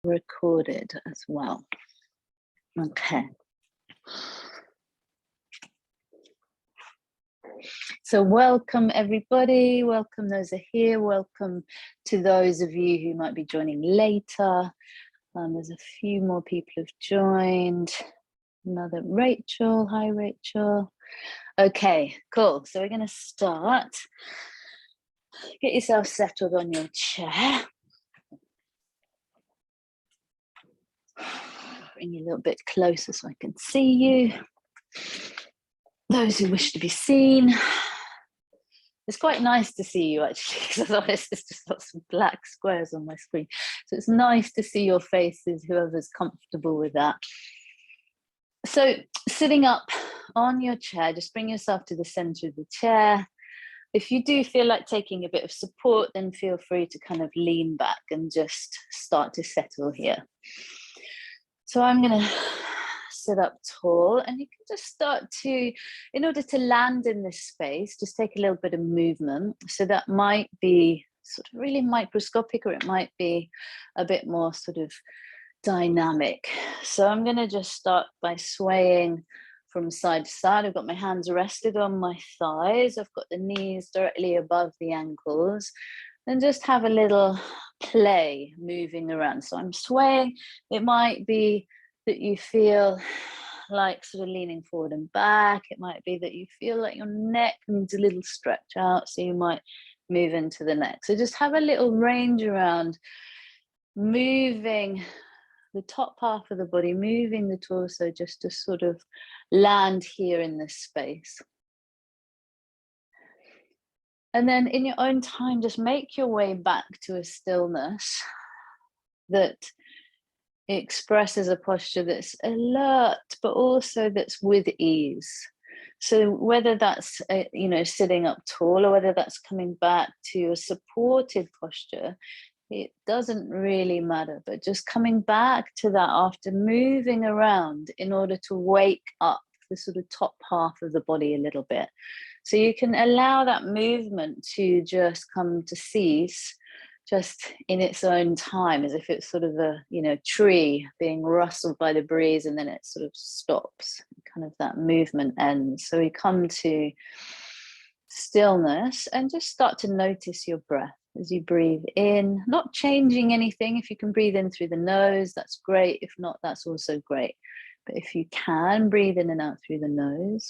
recorded as well. Okay. So welcome everybody, welcome those who are here, welcome to those of you who might be joining later. There's a few more people who've joined. Another Rachel, hi Rachel. Okay, cool, so we're going to start. Get yourself settled on your chair. Bring you a little bit closer so I can see you. Those who wish to be seen. It's quite nice to see you actually, because otherwise there's just lots of black squares on my screen. So it's nice to see your faces, whoever's comfortable with that. So sitting up on your chair, just bring yourself to the center of the chair. If you do feel like taking a bit of support, then feel free to kind of lean back and just start to settle here. So I'm going to sit up tall, and you can just start to, in order to land in this space, just take a little bit of movement. So that might be sort of really microscopic, or it might be a bit more sort of dynamic. So I'm going to just start by swaying from side to side. I've got my hands rested on my thighs. I've got the knees directly above the ankles, and just have a little play moving around. So I'm swaying. It might be that you feel like sort of leaning forward and back. It might be that you feel like your neck needs a little stretch out, so you might move into the neck. So just have a little range around, moving the top half of the body, moving the torso just to sort of land here in this space. And then in your own time, just make your way back to a stillness that expresses a posture that's alert, but also that's with ease. So whether that's, sitting up tall, or whether that's coming back to a supported posture, it doesn't really matter, but just coming back to that after moving around in order to wake up the sort of top half of the body a little bit. So you can allow that movement to just come to cease just in its own time, as if it's sort of a, tree being rustled by the breeze, and then it sort of stops, kind of that movement ends. So we come to stillness and just start to notice your breath as you breathe in, not changing anything. If you can breathe in through the nose, that's great. If not, that's also great. But if you can breathe in and out through the nose,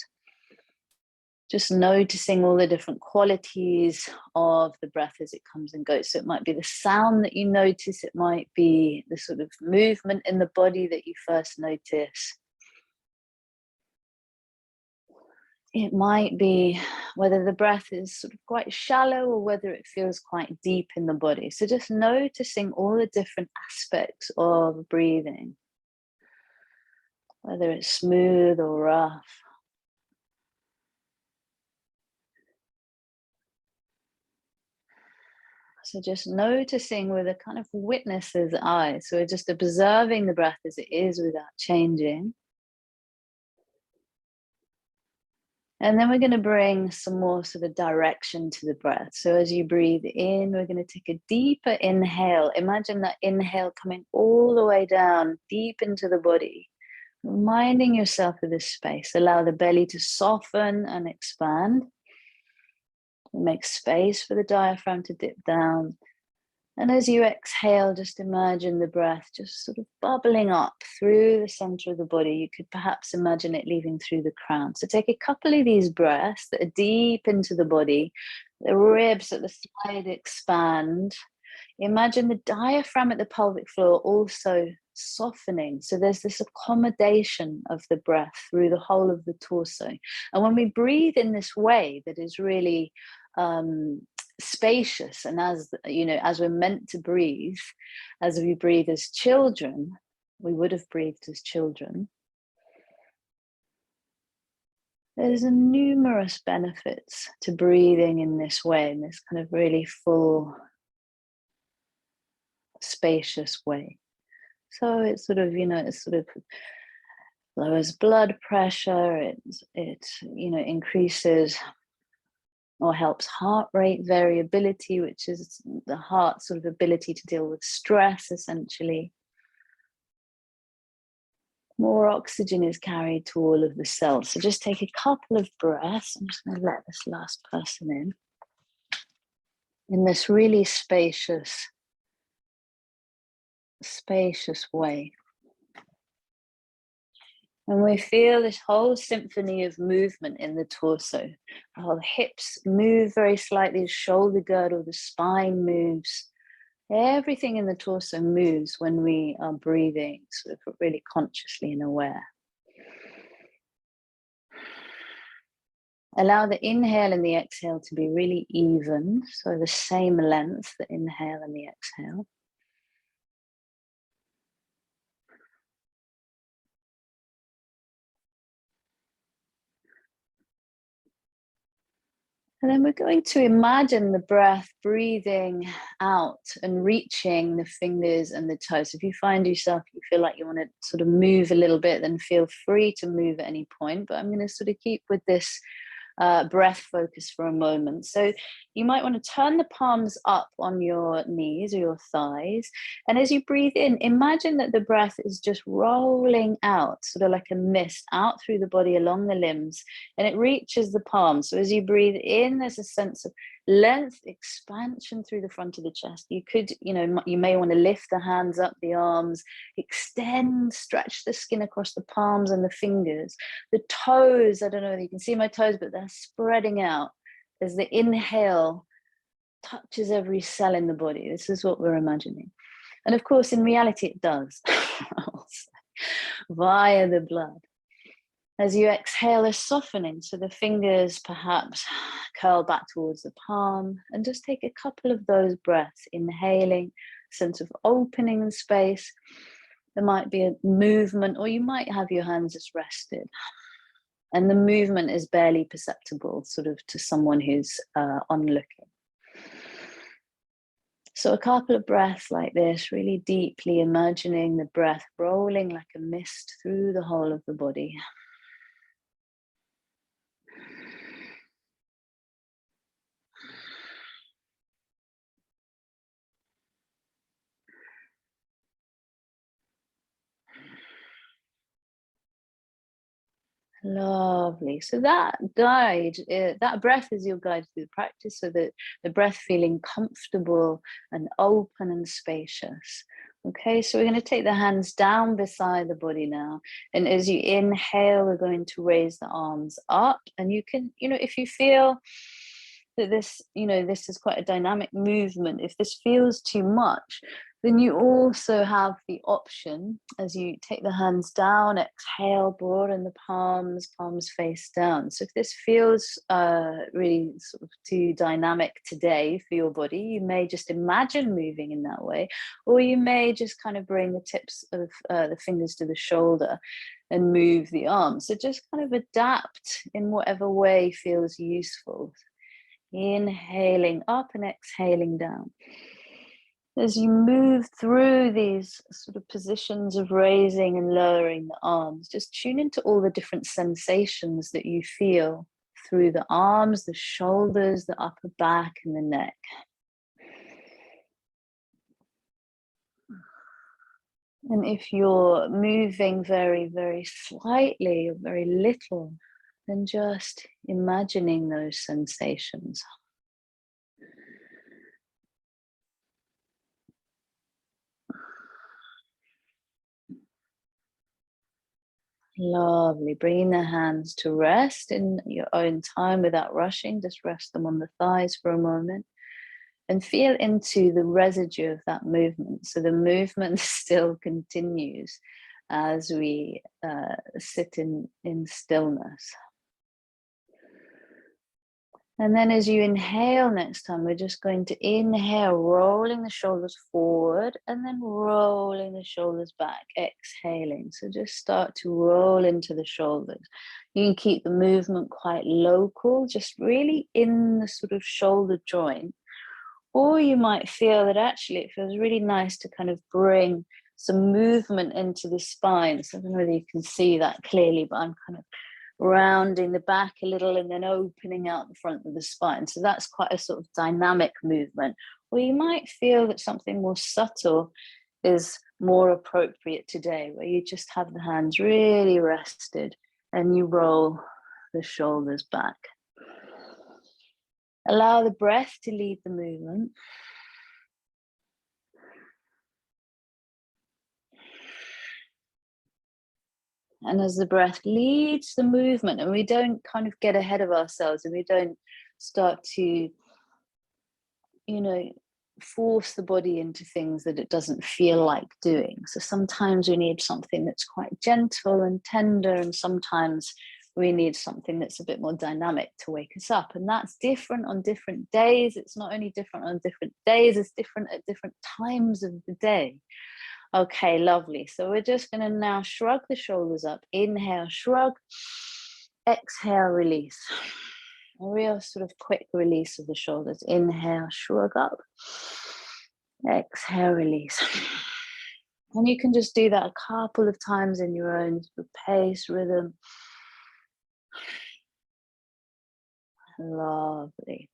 just noticing all the different qualities of the breath as it comes and goes. So it might be the sound that you notice, it might be the sort of movement in the body that you first notice. It might be whether the breath is sort of quite shallow or whether it feels quite deep in the body. So just noticing all the different aspects of breathing, whether it's smooth or rough. So just noticing with a kind of witnesser's eye. So we're just observing the breath as it is without changing. And then we're going to bring some more sort of direction to the breath. So as you breathe in, we're going to take a deeper inhale. Imagine that inhale coming all the way down, deep into the body. Reminding yourself of this space. Allow the belly to soften and expand. Make space for the diaphragm to dip down. And as you exhale, just imagine the breath just sort of bubbling up through the center of the body. You could perhaps imagine it leaving through the crown. So take a couple of these breaths that are deep into the body. The ribs at the side expand. Imagine the diaphragm at the pelvic floor also softening. So there's this accommodation of the breath through the whole of the torso. And when we breathe in this way that is really spacious, and as we're meant to breathe, as we breathe as children, we would have breathed as children. There's numerous benefits to breathing in this way, in this kind of really full, spacious way. So it's sort of, it sort of lowers blood pressure. It increases or helps heart rate variability, which is the heart's sort of ability to deal with stress, essentially. more oxygen is carried to all of the cells. So just take a couple of breaths. I'm just going to let this last person in this really spacious way. And we feel this whole symphony of movement in the torso. Our hips move very slightly, the shoulder girdle, the spine moves. Everything in the torso moves when we are breathing, sort of really consciously and aware. Allow the inhale and the exhale to be really even, so the same length, the inhale and the exhale. And then we're going to imagine the breath breathing out and reaching the fingers and the toes. If you find yourself, you feel like you want to sort of move a little bit, then feel free to move at any point. But I'm going to sort of keep with this breath focus for a moment. So you might want to turn the palms up on your knees or your thighs. And as you breathe in, imagine that the breath is just rolling out, sort of like a mist, out through the body along the limbs, and it reaches the palms. So as you breathe in, there's a sense of length, expansion through the front of the chest. You could, you may want to lift the hands up, the arms, extend, stretch the skin across the palms and the fingers. The toes, I don't know whether you can see my toes, but they're spreading out as the inhale touches every cell in the body. This is what we're imagining. And of course, in reality, it does, via the blood. As you exhale, a softening, so the fingers perhaps curl back towards the palm, and just take a couple of those breaths, inhaling, sense of opening in space. There might be a movement, or you might have your hands just rested. And the movement is barely perceptible, sort of to someone who's onlooking. So a couple of breaths like this, really deeply imagining the breath rolling like a mist through the whole of the body. Lovely. So that breath is your guide through the practice, so that the breath feeling comfortable and open and spacious. Okay, so we're going to take the hands down beside the body now. And as you inhale, we're going to raise the arms up. And you can, if you feel that this is quite a dynamic movement, if this feels too much, then you also have the option, as you take the hands down, exhale, broaden the palms face down. So if this feels really sort of too dynamic today for your body, you may just imagine moving in that way, or you may just kind of bring the tips of the fingers to the shoulder and move the arms. So just kind of adapt in whatever way feels useful. Inhaling up and exhaling down. As you move through these sort of positions of raising and lowering the arms, just tune into all the different sensations that you feel through the arms, the shoulders, the upper back, and the neck. And if you're moving very, very slightly or very little, then just imagining those sensations. Lovely. Bringing the hands to rest in your own time without rushing. Just rest them on the thighs for a moment and feel into the residue of that movement. So the movement still continues as we sit in stillness. And then as you inhale next time, we're just going to inhale, rolling the shoulders forward and then rolling the shoulders back, exhaling. So just start to roll into the shoulders. You can keep the movement quite local, just really in the sort of shoulder joint. Or you might feel that actually it feels really nice to kind of bring some movement into the spine. So I don't know whether you can see that clearly, but I'm kind of rounding the back a little and then opening out the front of the spine. So that's quite a sort of dynamic movement. Or you might feel that something more subtle is more appropriate today, where you just have the hands really rested and you roll the shoulders back. Allow the breath to lead the movement. And as the breath leads the movement, and we don't kind of get ahead of ourselves, and we don't start to, force the body into things that it doesn't feel like doing. So sometimes we need something that's quite gentle and tender, and sometimes we need something that's a bit more dynamic to wake us up. And that's different on different days. It's not only different on different days, it's different at different times of the day. Okay, lovely. So we're just going to now shrug the shoulders up. Inhale, shrug. Exhale, release. A real sort of quick release of the shoulders. Inhale, shrug up. Exhale, release. And you can just do that a couple of times in your own sort of pace, rhythm. Lovely.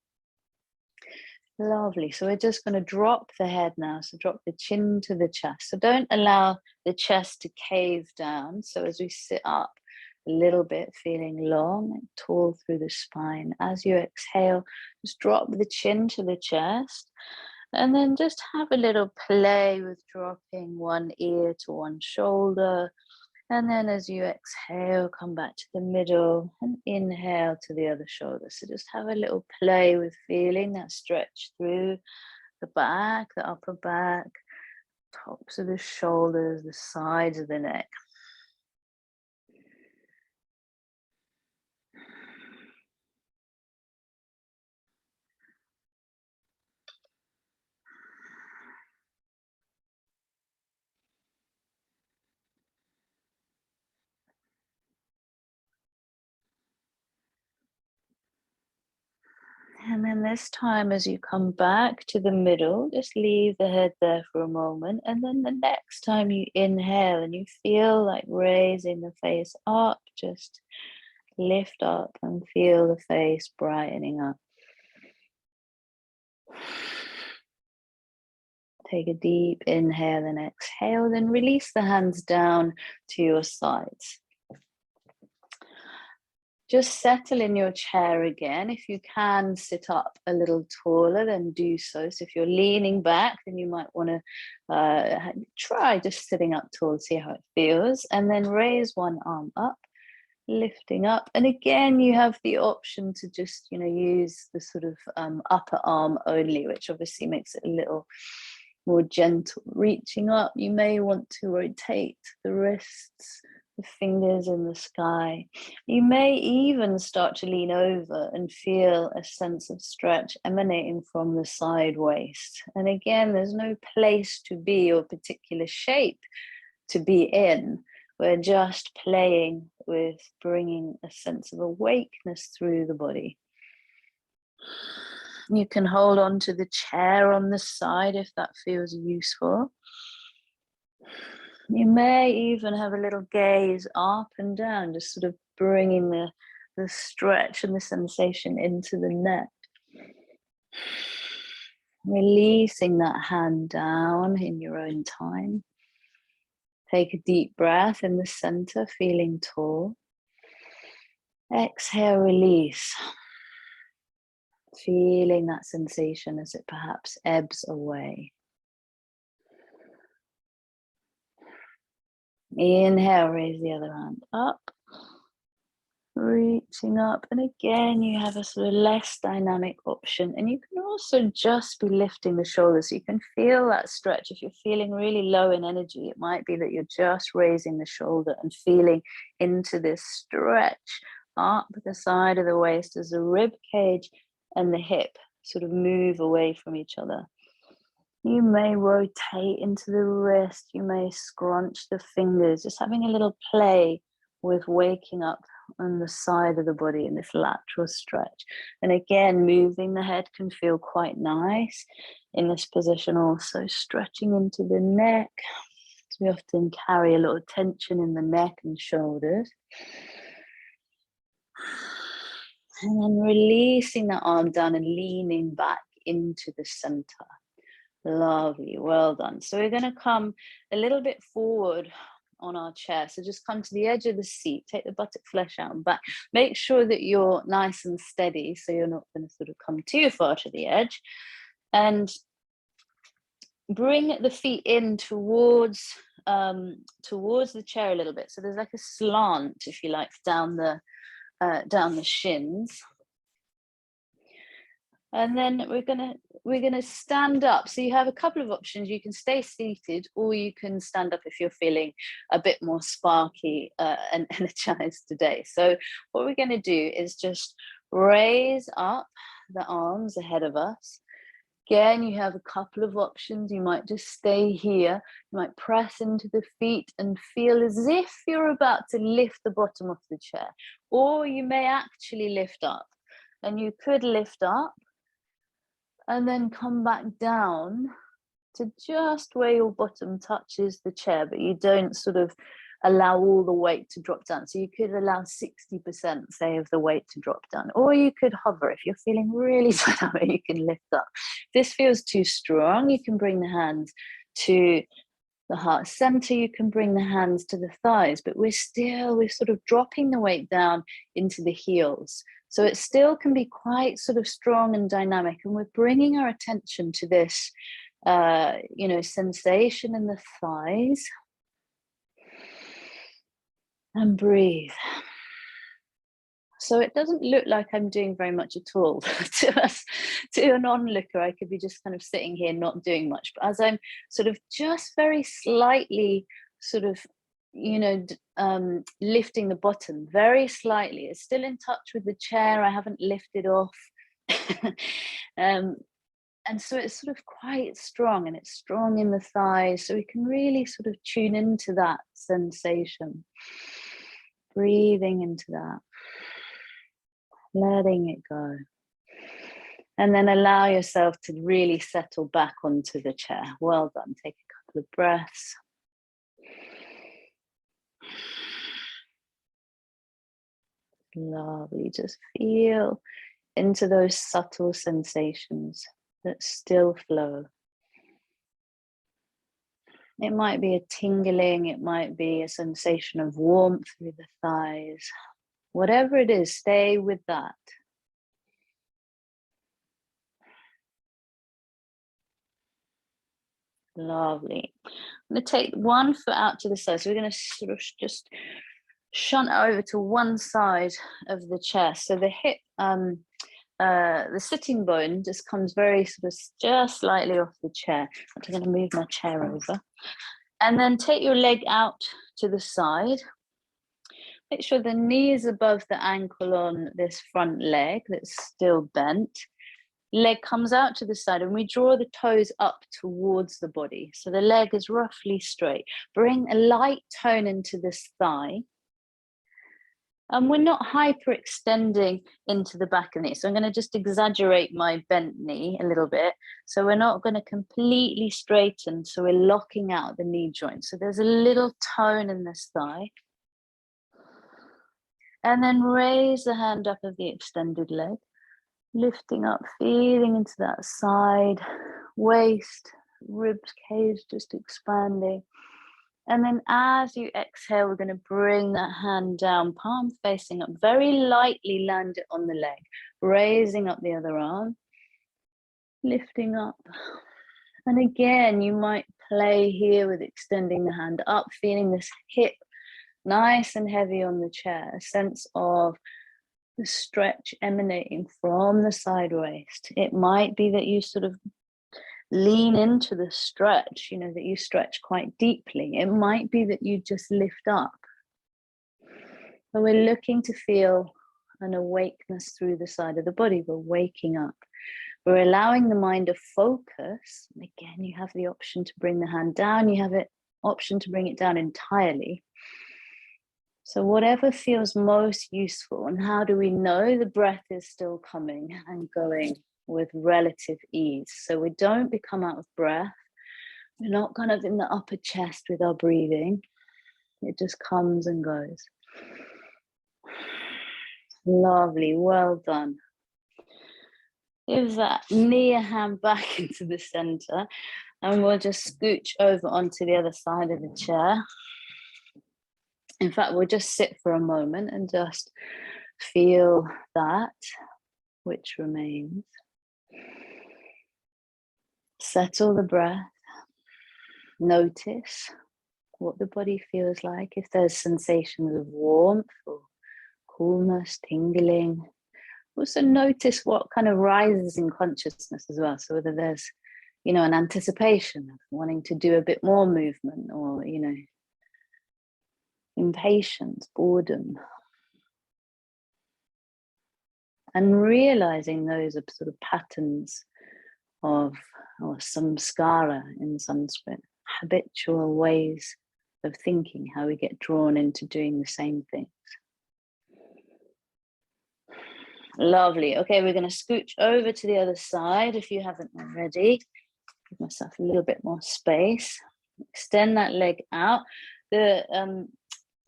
Lovely. So we're just going to drop the head now. So drop the chin to the chest. So don't allow the chest to cave down. So as we sit up a little bit, feeling long and tall through the spine. As you exhale, just drop the chin to the chest. And then just have a little play with dropping one ear to one shoulder. And then as you exhale, come back to the middle and inhale to the other shoulder. So just have a little play with feeling that stretch through the back, the upper back, tops of the shoulders, the sides of the neck. And then this time, as you come back to the middle, just leave the head there for a moment. And then the next time you inhale and you feel like raising the face up, just lift up and feel the face brightening up. Take a deep inhale and exhale, then release the hands down to your sides. Just settle in your chair again. If you can sit up a little taller, then do so. So if you're leaning back, then you might want to try just sitting up tall, see how it feels. And then raise one arm up, lifting up. And again, you have the option to just, use the sort of upper arm only, which obviously makes it a little more gentle. Reaching up, you may want to rotate the wrists, the fingers in the sky. You may even start to lean over and feel a sense of stretch emanating from the side waist. And again, there's no place to be or particular shape to be in. We're just playing with bringing a sense of awakeness through the body. You can hold on to the chair on the side if that feels useful. You may even have a little gaze up and down, just sort of bringing the stretch and the sensation into the neck. Releasing that hand down in your own time. Take a deep breath in the center, feeling tall. Exhale, release. Feeling that sensation as it perhaps ebbs away. Inhale, raise the other hand up. Reaching up, and again you have a sort of less dynamic option, and you can also just be lifting the shoulders so you can feel that stretch. If you're feeling really low in energy, it might be that you're just raising the shoulder and feeling into this stretch up the side of the waist as the rib cage and the hip sort of move away from each other. You may rotate into the wrist, you may scrunch the fingers, just having a little play with waking up on the side of the body in this lateral stretch. And again, moving the head can feel quite nice in this position, also stretching into the neck. So we often carry a lot of tension in the neck and shoulders. And then releasing that arm down and leaning back into the center. Lovely, well done. So we're going to come a little bit forward on our chair. So just come to the edge of the seat, take the buttock flesh out and back. Make sure that you're nice and steady so you're not going to sort of come too far to the edge. And bring the feet in towards the chair a little bit. So there's like a slant, if you like, down the shins. And then we're gonna stand up. So you have a couple of options. You can stay seated, or you can stand up if you're feeling a bit more sparky and energized today. So what we're gonna do is just raise up the arms ahead of us. Again, you have a couple of options. You might just stay here. You might press into the feet and feel as if you're about to lift the bottom of the chair, or you may actually lift up. And you could lift up and then come back down to just where your bottom touches the chair, but you don't sort of allow all the weight to drop down. So you could allow 60%, say, of the weight to drop down, or you could hover. If you're feeling really tired, you can lift up. If this feels too strong, you can bring the hands to the heart center, you can bring the hands to the thighs, but we're sort of dropping the weight down into the heels. So it still can be quite sort of strong and dynamic, and we're bringing our attention to this, sensation in the thighs. And breathe. So it doesn't look like I'm doing very much at all. To an onlooker, I could be just kind of sitting here not doing much. But as I'm sort of just very slightly sort of, lifting the bottom very slightly, it's still in touch with the chair. I haven't lifted off. And so it's sort of quite strong, and it's strong in the thighs. So we can really sort of tune into that sensation. Breathing into that. Letting it go. And then allow yourself to really settle back onto the chair. Well done. Take a couple of breaths. Lovely. Just feel into those subtle sensations that still flow. It might be a tingling, it might be a sensation of warmth through the thighs. Whatever it is, stay with that. Lovely. I'm going to take one foot out to the side. So we're going to sort of just shunt over to one side of the chest. So the hip, the sitting bone just comes very sort of just slightly off the chair. I'm going to move my chair over. And then take your leg out to the side. Make sure the knee is above the ankle on this front leg that's still bent. Leg comes out to the side, and we draw the toes up towards the body. So the leg is roughly straight. Bring a light tone into this thigh. And we're not hyperextending into the back of the knee. So I'm going to just exaggerate my bent knee a little bit. So we're not going to completely straighten. So we're locking out the knee joint. So there's a little tone in this thigh. And then raise the hand up of the extended leg. Lifting up, feeling into that side, waist, ribs cage just expanding. And then as you exhale, we're going to bring that hand down, palm facing up, very lightly land it on the leg, raising up the other arm, lifting up. And again, you might play here with extending the hand up, feeling this hip nice and heavy on the chair, a sense of the stretch emanating from the side waist. It might be that you sort of lean into the stretch, that you stretch quite deeply. It might be that you just lift up. But we're looking to feel an awakeness through the side of the body. We're waking up. We're allowing the mind to focus. And again, you have the option to bring the hand down. You have the option to bring it down entirely. So whatever feels most useful. And how do we know the breath is still coming and going with relative ease? So we don't become out of breath. We're not kind of in the upper chest with our breathing. It just comes and goes. Lovely, well done. Give that knee a hand back into the center, and we'll just scooch over onto the other side of the chair. In fact, we'll just sit for a moment and just feel that which remains. Settle the breath. Notice what the body feels like. If there's sensations of warmth or coolness, tingling. Also notice what kind of rises in consciousness as well. So whether there's, an anticipation of wanting to do a bit more movement, or, impatience, boredom. And realizing those are sort of patterns of, or samskara in Sanskrit, habitual ways of thinking, how we get drawn into doing the same things. Lovely. Okay, we're going to scooch over to the other side if you haven't already. Give myself a little bit more space. Extend that leg out. The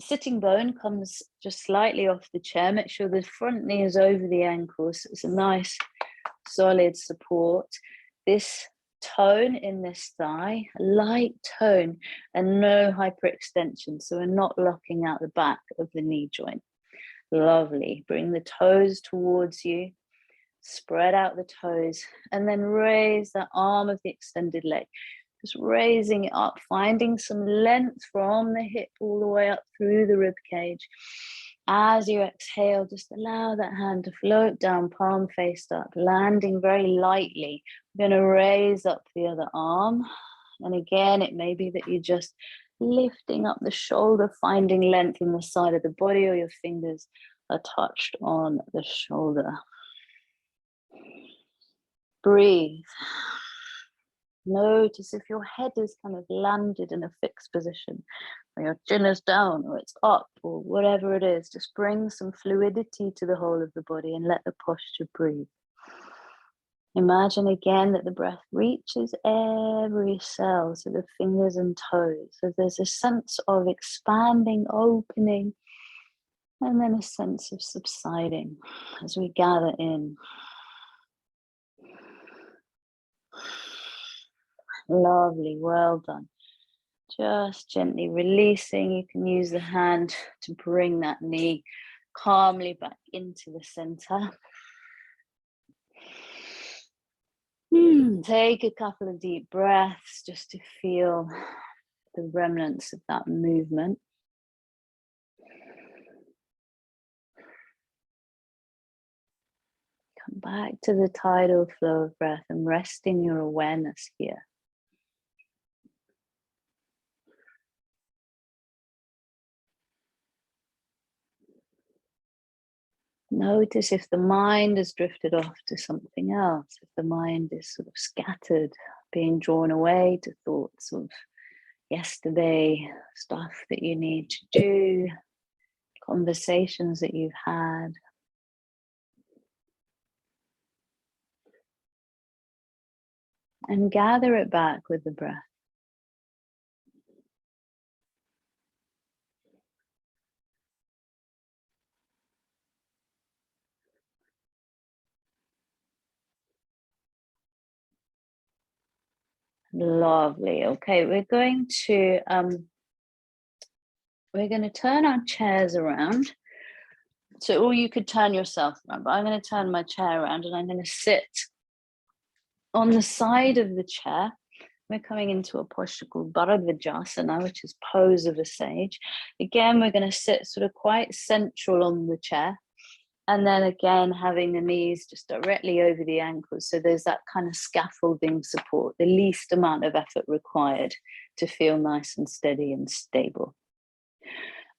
sitting bone comes just slightly off the chair. Make sure the front knee is over the ankles. So it's a nice solid support. This tone in this thigh, a light tone, and no hyperextension. So we're not locking out the back of the knee joint. Lovely. Bring the toes towards you. Spread out the toes, and then raise the arm of the extended leg. Just raising it up, finding some length from the hip all the way up through the rib cage. As you exhale, just allow that hand to float down, palm faced up, landing very lightly. We're going to raise up the other arm. And again, it may be that you're just lifting up the shoulder, finding length in the side of the body, or your fingers are touched on the shoulder. Breathe. Notice if your head is kind of landed in a fixed position, or your chin is down, or it's up, or whatever it is. Just bring some fluidity to the whole of the body and let the posture breathe. Imagine again that the breath reaches every cell, so the fingers and toes. So there's a sense of expanding, opening, and then a sense of subsiding as we gather in. Lovely, well done. Just gently releasing. You can use the hand to bring that knee calmly back into the center. Take a couple of deep breaths just to feel the remnants of that movement. Come back to the tidal flow of breath and resting your awareness here. Notice if the mind has drifted off to something else, if the mind is sort of scattered, being drawn away to thoughts of yesterday, stuff that you need to do, conversations that you've had. And gather it back with the breath. Lovely. Okay, we're going to turn our chairs around. So, or you could turn yourself around, but I'm going to turn my chair around and I'm going to sit on the side of the chair. We're coming into a posture called Bharadvajasana, which is pose of a sage. Again, we're going to sit sort of quite central on the chair. And then again, having the knees just directly over the ankles. So there's that kind of scaffolding support, the least amount of effort required to feel nice and steady and stable.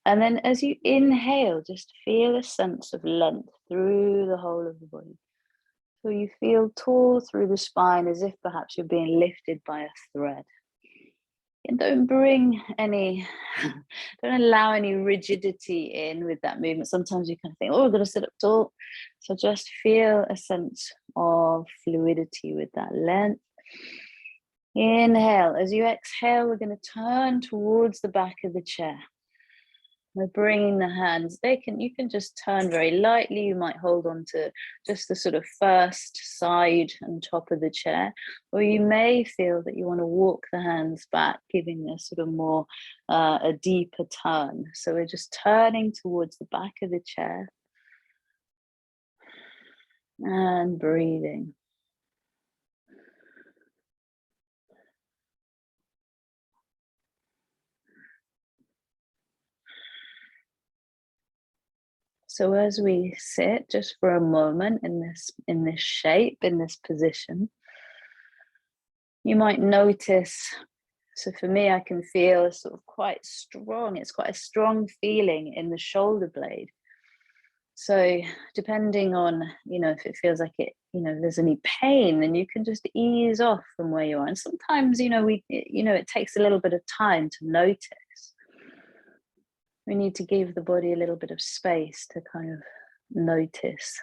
And then as you inhale, just feel a sense of length through the whole of the body. So you feel tall through the spine, as if perhaps you're being lifted by a thread. And don't allow any rigidity in with that movement. Sometimes you kind of think, oh, I've got to sit up tall. So just feel a sense of fluidity with that length. Inhale. As you exhale, we're going to turn towards the back of the chair. We're bringing the hands, you can just turn very lightly. You might hold on to just the sort of first side and top of the chair, or you may feel that you want to walk the hands back, giving this sort of more a deeper turn. So we're just turning towards the back of the chair and breathing. So as we sit just for a moment in this shape, in this position, you might notice, so for me, I can feel a sort of quite strong, it's quite a strong feeling in the shoulder blade. So depending on, if it feels like it, there's any pain, then you can just ease off from where you are. And sometimes, it takes a little bit of time to notice. We need to give the body a little bit of space to kind of notice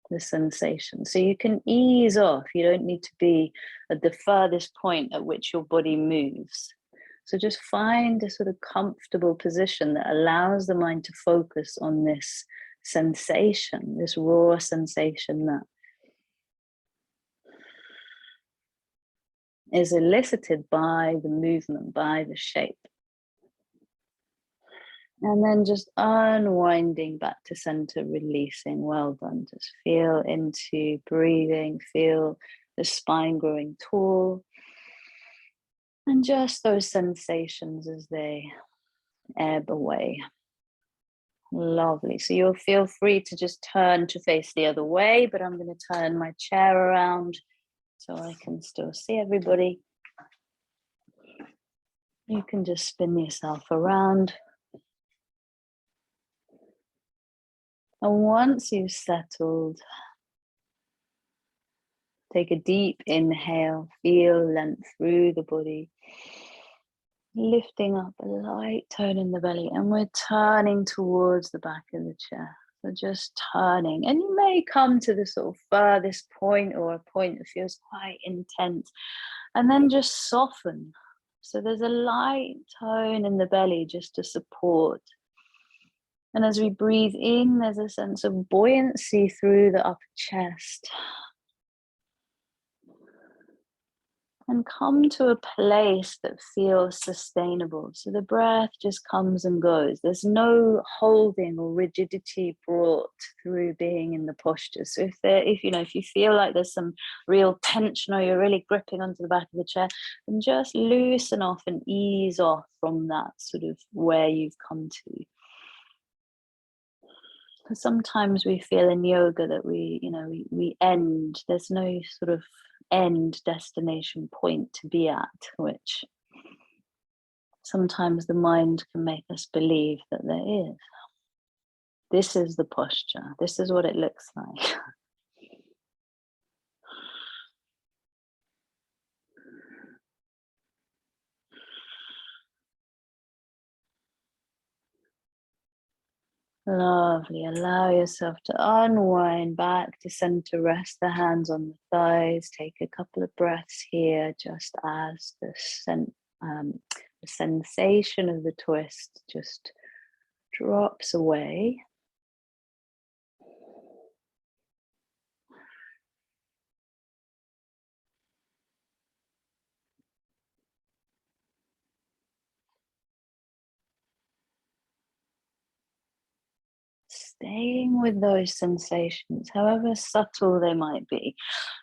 the sensation. So you can ease off. You don't need to be at the furthest point at which your body moves. So just find a sort of comfortable position that allows the mind to focus on this sensation, this raw sensation that is elicited by the movement, by the shape. And then just unwinding back to center, releasing. Well done. Just feel into breathing, feel the spine growing tall. And just those sensations as they ebb away. Lovely. So you'll feel free to just turn to face the other way, but I'm going to turn my chair around so I can still see everybody. You can just spin yourself around. And once you've settled, take a deep inhale, feel length through the body, lifting up a light tone in the belly, and we're turning towards the back of the chair. So just turning, and you may come to the sort of furthest point or a point that feels quite intense, and then just soften. So there's a light tone in the belly just to support. And as we breathe in, there's a sense of buoyancy through the upper chest. And come to a place that feels sustainable. So the breath just comes and goes. There's no holding or rigidity brought through being in the posture. So if you feel like there's some real tension or you're really gripping onto the back of the chair, then just loosen off and ease off from that sort of where you've come to. Because sometimes we feel in yoga that we end. There's no sort of end destination point to be at, which sometimes the mind can make us believe that there is. This is the posture. This is what it looks like. Lovely. Allow yourself to unwind back to center. Rest the hands on the thighs. Take a couple of breaths here, just as the sensation of the twist just drops away. Staying with those sensations, however subtle they might be,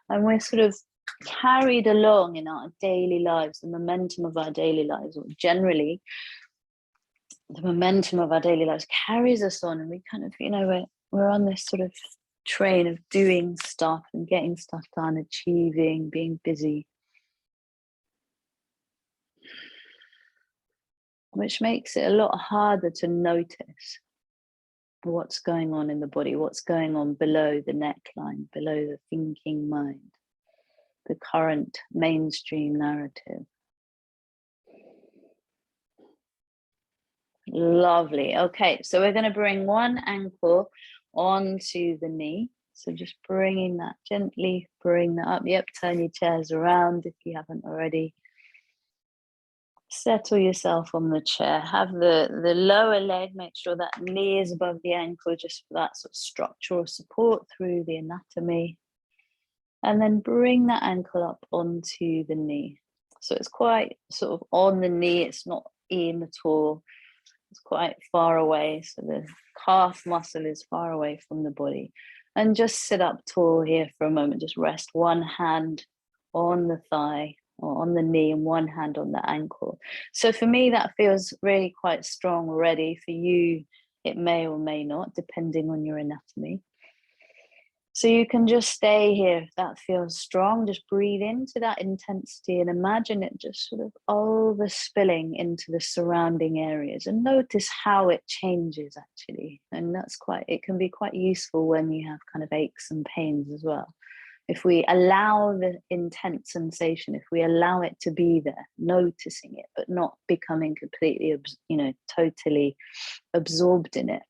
and we're sort of carried along in our daily lives, the momentum of our daily lives, or generally the momentum of our daily lives carries us on, and we kind of, we're on this sort of train of doing stuff and getting stuff done, achieving, being busy, which makes it a lot harder to notice what's going on in the body, what's going on below the neckline, below the thinking mind, the current mainstream narrative. Lovely. Okay, so we're going to bring one ankle onto the knee. So just bringing that gently, bring that up. Yep, turn your chairs around if you haven't already. Settle yourself on the chair. Have the lower leg, make sure that knee is above the ankle, just for that sort of structural support through the anatomy. And then bring that ankle up onto the knee. So it's quite sort of on the knee, it's not in at all. It's quite far away. So the calf muscle is far away from the body. And just sit up tall here for a moment. Just rest one hand on the thigh or on the knee and one hand on the ankle. So for me, that feels really quite strong already. For you, it may or may not, depending on your anatomy. So you can just stay here if that feels strong. Just breathe into that intensity and imagine it just sort of overspilling into the surrounding areas, and notice how it changes actually. And it can be quite useful when you have kind of aches and pains as well. If we allow the intense sensation, if we allow it to be there, noticing it, but not becoming completely, totally absorbed in it.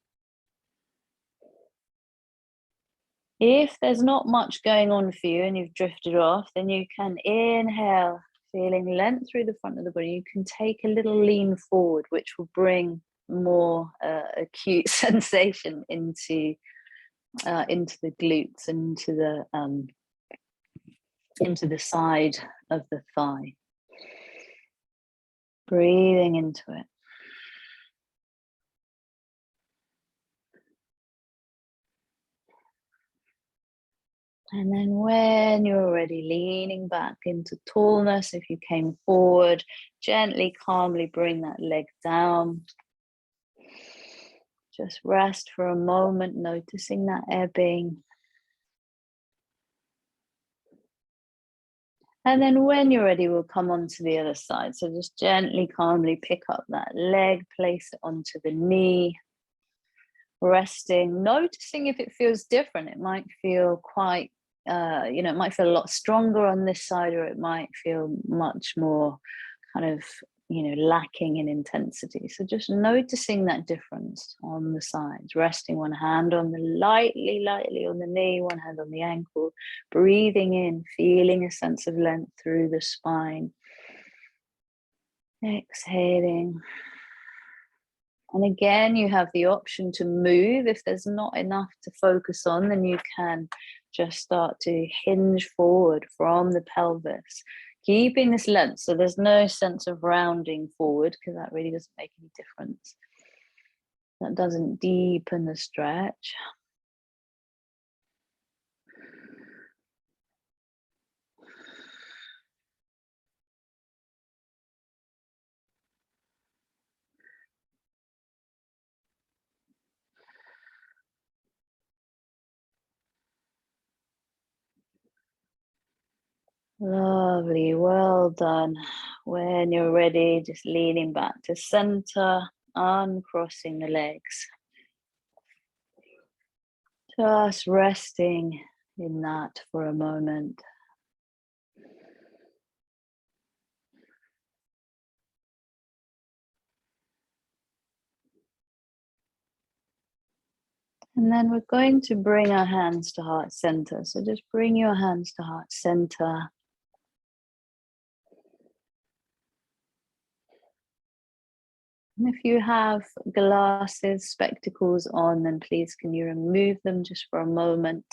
If there's not much going on for you and you've drifted off, then you can inhale, feeling length through the front of the body. You can take a little lean forward, which will bring more acute sensation into the glutes, into the side of the thigh. Breathing into it. And then when you're ready, leaning back into tallness, if you came forward, gently, calmly bring that leg down. Just rest for a moment, noticing that ebbing. And then when you're ready, we'll come on to the other side. So just gently, calmly pick up that leg, place it onto the knee. Resting, noticing if it feels different. It might feel quite it might feel a lot stronger on this side, or it might feel much more kind of, lacking in intensity. So just noticing that difference on the sides, resting one hand on the lightly on the knee, one hand on the ankle, breathing in, feeling a sense of length through the spine. Exhaling. And again, you have the option to move. If there's not enough to focus on, then you can just start to hinge forward from the pelvis, keeping this length. So there's no sense of rounding forward, because that really doesn't make any difference. That doesn't deepen the stretch. Lovely, well done. When you're ready, just leaning back to center, uncrossing the legs. Just resting in that for a moment. And then we're going to bring our hands to heart center. So just bring your hands to heart center. And if you have glasses, spectacles on, then please can you remove them just for a moment.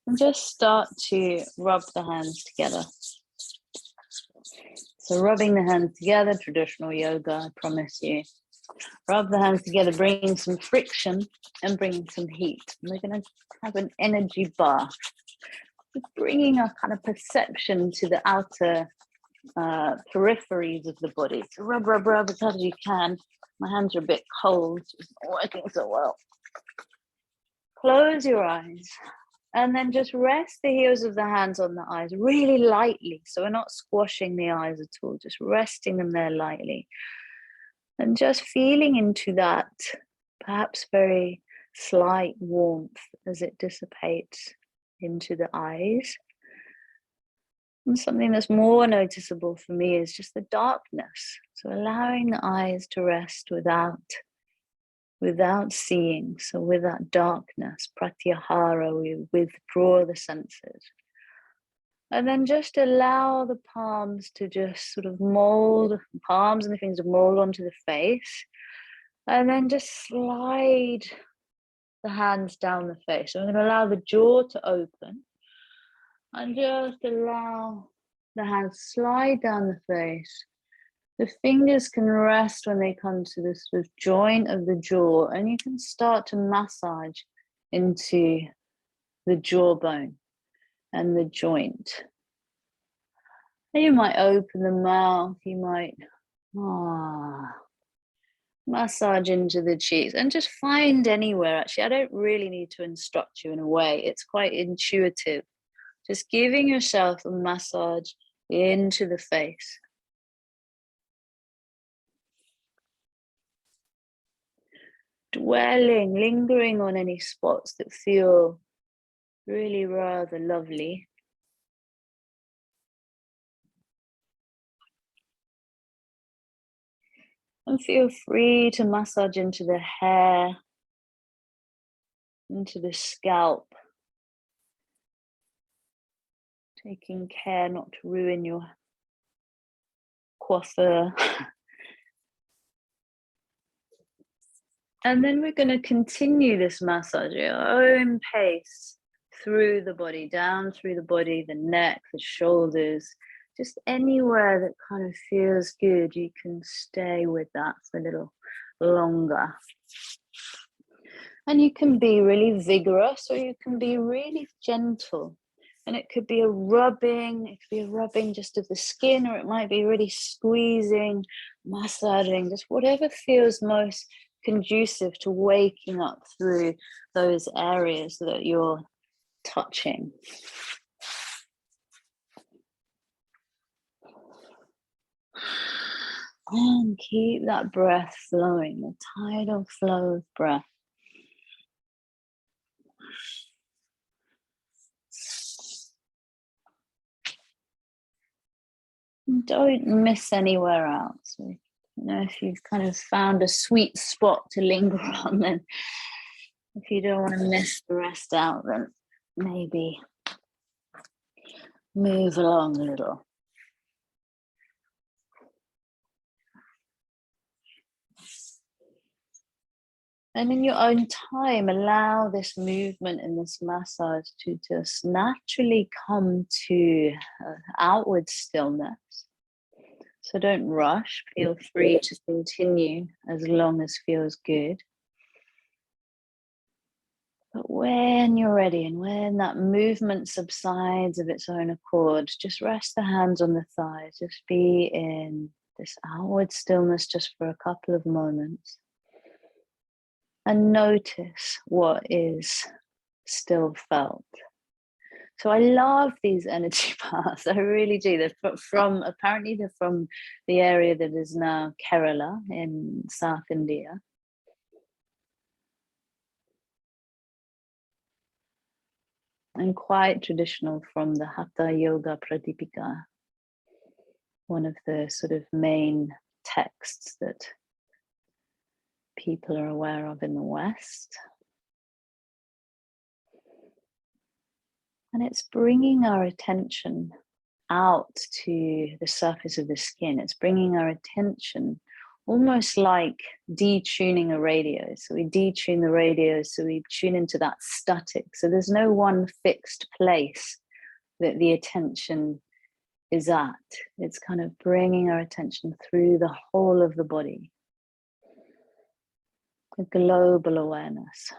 And just start to rub the hands together. So rubbing the hands together, traditional yoga, I promise you. Rub the hands together, bringing some friction and bringing some heat. And we're going to have an energy bath. Bringing a kind of perception to the outer peripheries of the body. So rub as hard as you can. My hands are a bit cold, it's not working so well. Close your eyes. And then just rest the heels of the hands on the eyes really lightly. So we're not squashing the eyes at all, just resting them there lightly. And just feeling into that perhaps very slight warmth as it dissipates into the eyes. And something that's more noticeable for me is just the darkness. So allowing the eyes to rest without seeing. So with that darkness, pratyahara, we withdraw the senses. And then just allow the palms to just sort of mold, palms and the fingers mold onto the face. And then just slide the hands down the face. So I'm going to allow the jaw to open. And just allow the hands slide down the face. The fingers can rest when they come to the sort of joint of the jaw, and you can start to massage into the jawbone and the joint. And you might open the mouth, you might massage into the cheeks, and just find anywhere. Actually, I don't really need to instruct you in a way. It's quite intuitive. Just giving yourself a massage into the face. Dwelling, lingering on any spots that feel really rather lovely. And feel free to massage into the hair, into the scalp. Taking care not to ruin your coiffure. And then we're going to continue this massage at your own pace through the body, down through the body, the neck, the shoulders, just anywhere that kind of feels good. You can stay with that for a little longer. And you can be really vigorous, or you can be really gentle. And it could be a rubbing, just of the skin, or it might be really squeezing, massaging, just whatever feels most conducive to waking up through those areas that you're touching. And keep that breath flowing, the tidal flow of breath. Don't miss anywhere else. You know, if you've kind of found a sweet spot to linger on, then if you don't want to miss the rest out, then maybe move along a little. And in your own time, allow this movement and this massage to just naturally come to outward stillness. So don't rush, feel free to continue as long as feels good. But when you're ready and when that movement subsides of its own accord, just rest the hands on the thighs, just be in this outward stillness just for a couple of moments. And notice what is still felt. So I love these energy paths. I really do. They're apparently they're from the area that is now Kerala in South India. And quite traditional from the Hatha Yoga Pradipika, one of the sort of main texts that people are aware of in the West. And it's bringing our attention out to the surface of the skin. It's bringing our attention almost like detuning a radio. So we detune the radio, so we tune into that static. So there's no one fixed place that the attention is at. It's kind of bringing our attention through the whole of the body. A global awareness.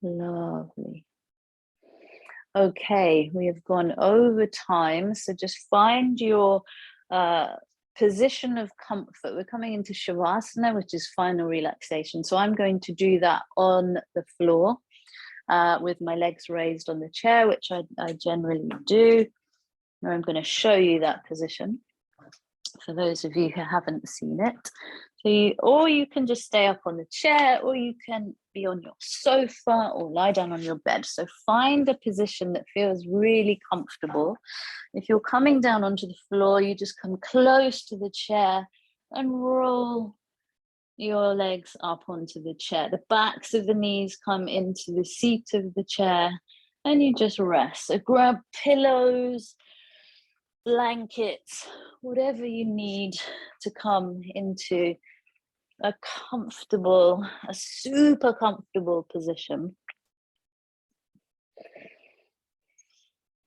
Lovely. Okay, we have gone over time, so just find your position of comfort. We're coming into Shavasana, which is final relaxation. So I'm going to do that on the floor with my legs raised on the chair, which I generally do. Now I'm going to show you that position for those of you who haven't seen it. So or you can just stay up on the chair, or you can be on your sofa or lie down on your bed. So find a position that feels really comfortable. If you're coming down onto the floor, you just come close to the chair and roll your legs up onto the chair. The backs of the knees come into the seat of the chair, and you just rest. So grab pillows, blankets, whatever you need to come into a super comfortable position.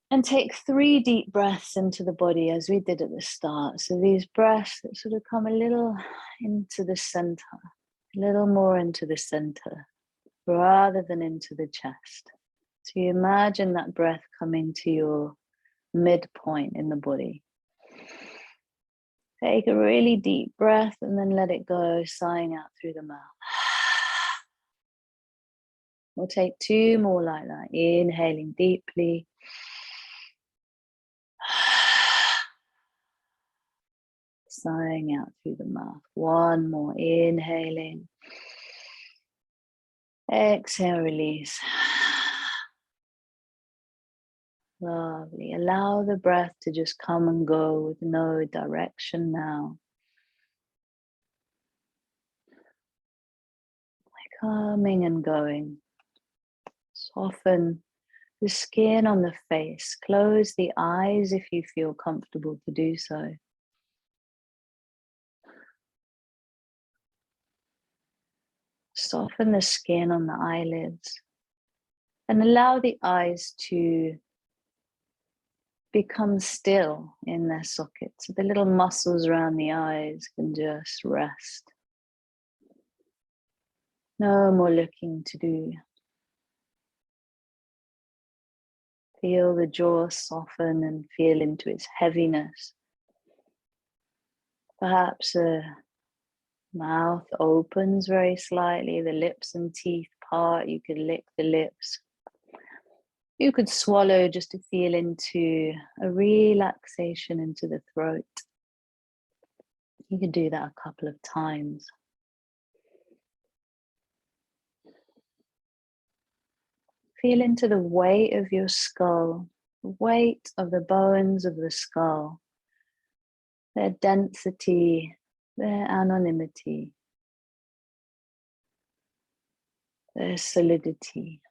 And take 3 deep breaths into the body as we did at the start. So these breaths that sort of come a little into the center, a little more into the center, rather than into the chest. So you imagine that breath coming to your midpoint in the body. Take a really deep breath and then let it go, sighing out through the mouth. We'll take 2 more like that. Inhaling deeply. Sighing out through the mouth. 1 more. Inhaling. Exhale, release. Lovely. Allow the breath to just come and go with no direction now. Coming and going. Soften the skin on the face. Close the eyes if you feel comfortable to do so. Soften the skin on the eyelids and allow the eyes to become still in their sockets. So the little muscles around the eyes can just rest. No more looking to do. Feel the jaw soften and feel into its heaviness. Perhaps the mouth opens very slightly, the lips and teeth part. You could lick the lips. You could swallow just to feel into a relaxation into the throat. You could do that a couple of times. Feel into the weight of your skull, the weight of the bones of the skull, their density, their anonymity, their solidity.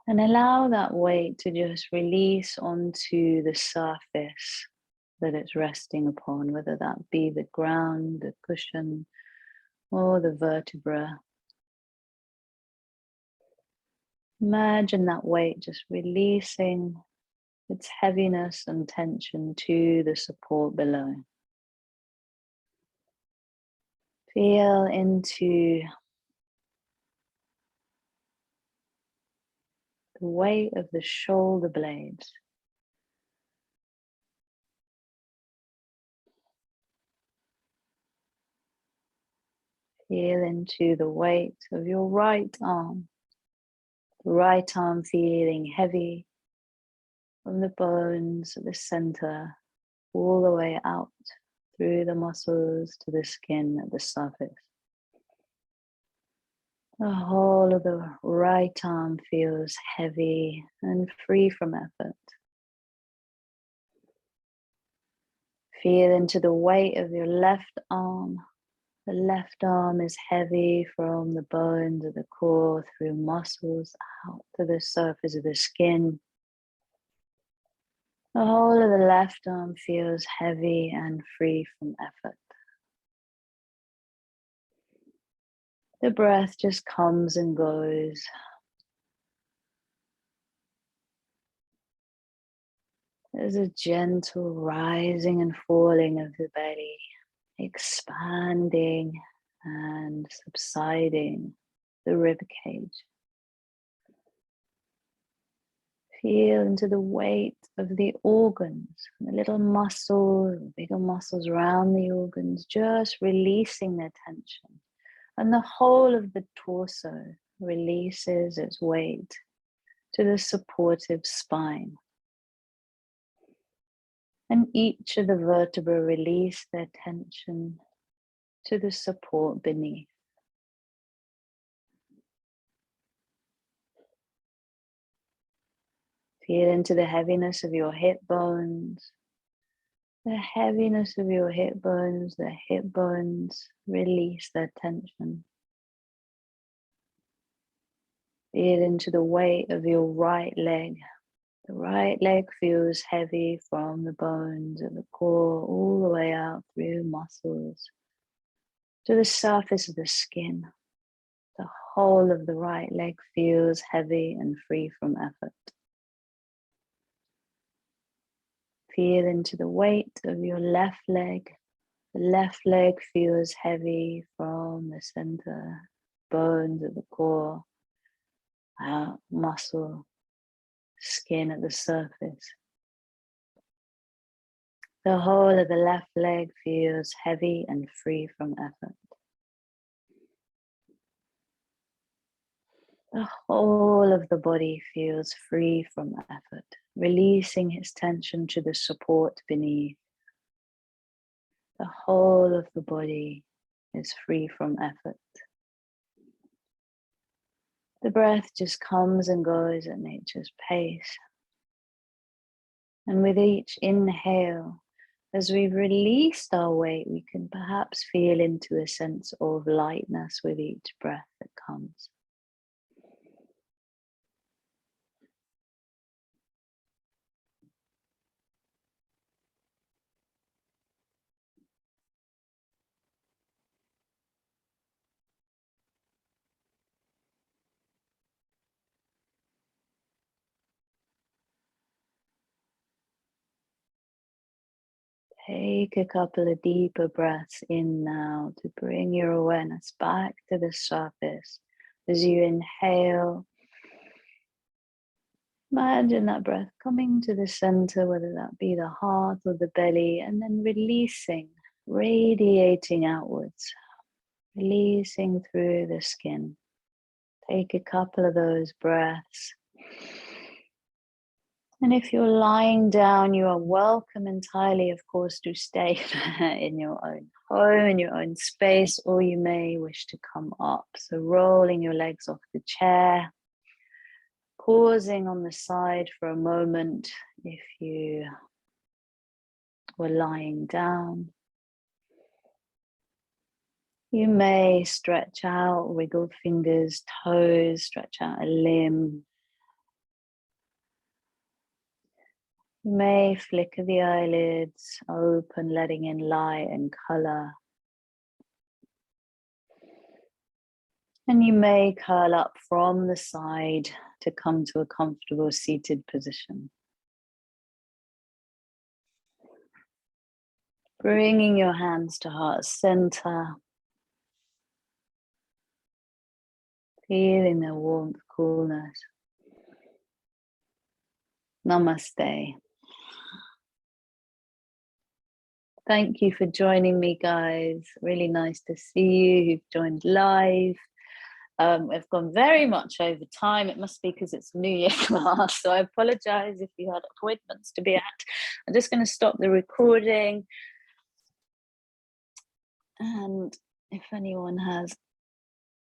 And allow that weight to just release onto the surface that it's resting upon, whether that be the ground, the cushion, or the vertebra. Imagine that weight just releasing its heaviness and tension to the support below. Feel into the weight of the shoulder blades. Feel into the weight of your right arm. The right arm feeling heavy from the bones at the center, all the way out through the muscles to the skin at the surface. The whole of the right arm feels heavy and free from effort. Feel into the weight of your left arm. The left arm is heavy from the bones of the core through muscles out to the surface of the skin. The whole of the left arm feels heavy and free from effort. The breath just comes and goes. There's a gentle rising and falling of the belly, expanding and subsiding the rib cage. Feel into the weight of the organs, the little muscles, bigger muscles around the organs, just releasing their tension. And the whole of the torso releases its weight to the supportive spine. And each of the vertebrae release their tension to the support beneath. Feel into the heaviness of your hip bones. The heaviness of your hip bones, the hip bones release their tension. Feel into the weight of your right leg. The right leg feels heavy from the bones at the core, all the way out through muscles to the surface of the skin. The whole of the right leg feels heavy and free from effort. Feel into the weight of your left leg. The left leg feels heavy from the center, bones at the core, out, muscle, skin at the surface. The whole of the left leg feels heavy and free from effort. The whole of the body feels free from effort, releasing its tension to the support beneath. The whole of the body is free from effort. The breath just comes and goes at nature's pace. And with each inhale, as we've released our weight, we can perhaps feel into a sense of lightness with each breath that comes. Take a couple of deeper breaths in now to bring your awareness back to the surface. As you inhale, imagine that breath coming to the center, whether that be the heart or the belly, and then releasing, radiating outwards, releasing through the skin. Take a couple of those breaths. And if you're lying down, you are welcome entirely, of course, to stay in your own home, in your own space, or you may wish to come up. So rolling your legs off the chair, pausing on the side for a moment if you were lying down. You may stretch out, wiggle fingers, toes, stretch out a limb. You may flicker the eyelids open, letting in light and color. And you may curl up from the side to come to a comfortable seated position. Bringing your hands to heart center. Feeling the warmth, coolness. Namaste. Thank you for joining me, guys. Really nice to see you who've joined live. We've gone very much over time. It must be because it's New Year class, so I apologize if you had appointments to be at. I'm just going to stop the recording. And if anyone has